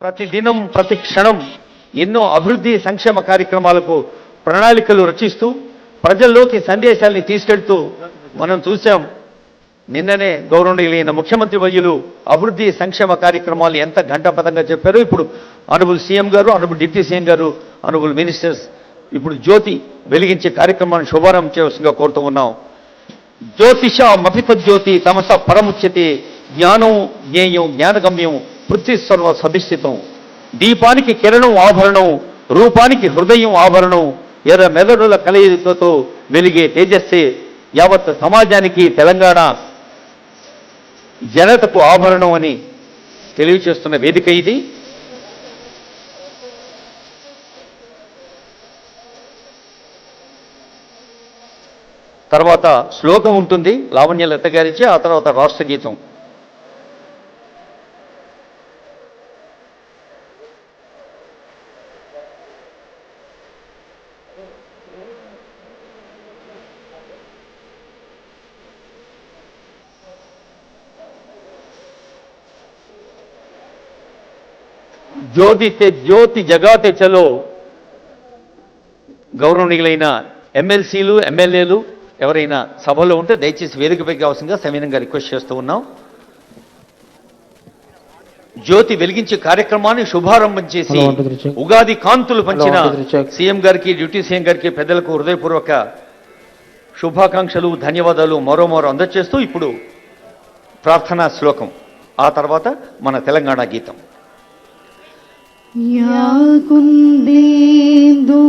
ప్రతి దినం ప్రతి క్షణం ఎన్నో అభివృద్ధి సంక్షేమ కార్యక్రమాలకు ప్రణాళికలు రచిస్తూ ప్రజల్లోకి సందేశాల్ని తీసుకెళ్తూ మనం చూసాం. నిన్ననే గౌరవనీయులైన ముఖ్యమంత్రి వర్యులు అభివృద్ధి సంక్షేమ కార్యక్రమాలు ఎంత ఘంటాపథంగా చెప్పారు. ఇప్పుడు ఆనరబుల్ సీఎం గారు, ఆనరబుల్ డిప్యూటీ సీఎం గారు, ఆనరబుల్ మినిస్టర్స్ ఇప్పుడు జ్యోతి వెలిగించే కార్యక్రమాన్ని శుభారంభం చేయవలసిందిగా కోరుతూ ఉన్నాం. జ్యోతిష మపిత జ్యోతి తమస పరముచ్యతే జ్ఞానం జ్ఞేయం జ్ఞానగమ్యం పృథ్వీ సర్వ సధిష్ఠితం. దీపానికి కిరణం ఆభరణం, రూపానికి హృదయం ఆభరణం, ఎర్ర మెదడుల కలయికతో వెలిగే తేజస్సే యావత్ సమాజానికి తెలంగాణ జనతకు ఆభరణం అని తెలియచేస్తున్న వేదిక ఇది. తర్వాత శ్లోకం ఉంటుంది లావణ్యలత గారిచే, ఆ తర్వాత రాష్ట్ర గీతం. జ్యోతి జ్యోతి జగాతే చలో. గౌరవనీయులైన ఎమ్మెల్సీలు ఎమ్మెల్యేలు ఎవరైనా సభలో ఉంటే దయచేసి వేదికపైకి అవసరంగా సవినంగా రిక్వెస్ట్ చేస్తూ ఉన్నాం. జ్యోతి వెలిగించే కార్యక్రమాన్ని శుభారంభం చేసి ఉగాది కాంతులు పంచిన సీఎం గారికి, డిప్యూటీ సీఎం గారికి, పెద్దలకు హృదయపూర్వక శుభాకాంక్షలు, ధన్యవాదాలు మరోమారు అందజేస్తూ ఇప్పుడు ప్రార్థనా శ్లోకం, ఆ తర్వాత మన తెలంగాణ గీతం. या कुन्देन्दु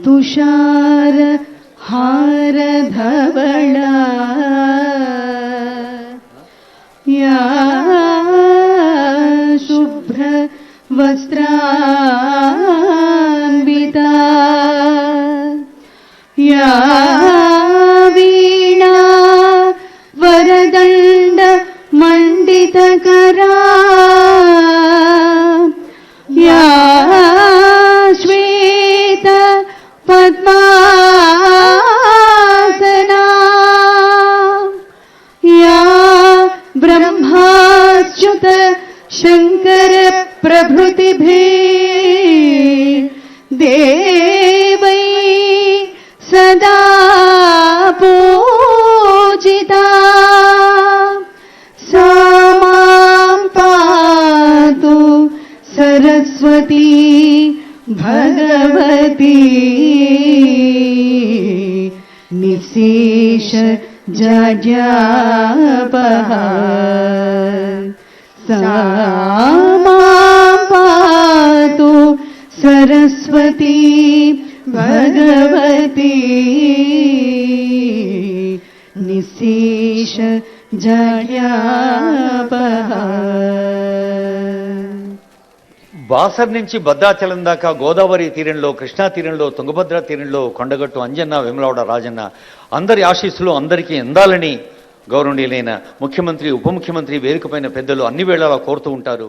तुषार हार धवला या शुभ्र वस्त्रान्विता या वीणा वरदण्ड मण्डितकरा या श्वेत पद्मासना या ब्रह्माच्युत शंकर प्रभृतिभिः देवै सदा पूजिता सा मां पातु सरस्वती भगवती निशेष जज्ञापः सा मां पातु सरस्वती भगवती निशेष जज्ञापः. బాసర్ నుంచి భద్రాచలం దాకా గోదావరి తీరంలో, కృష్ణా తీరంలో, తుంగభద్ర తీరంలో కొండగట్టు అంజన్న, వేములవాడ రాజన్న అందరి ఆశీస్సులు అందరికీ అందాలని గౌరవనీయులైన ముఖ్యమంత్రి, ఉప ముఖ్యమంత్రి, వేదికపైన పెద్దలు అన్ని వేళలా కోరుతూ ఉంటారు.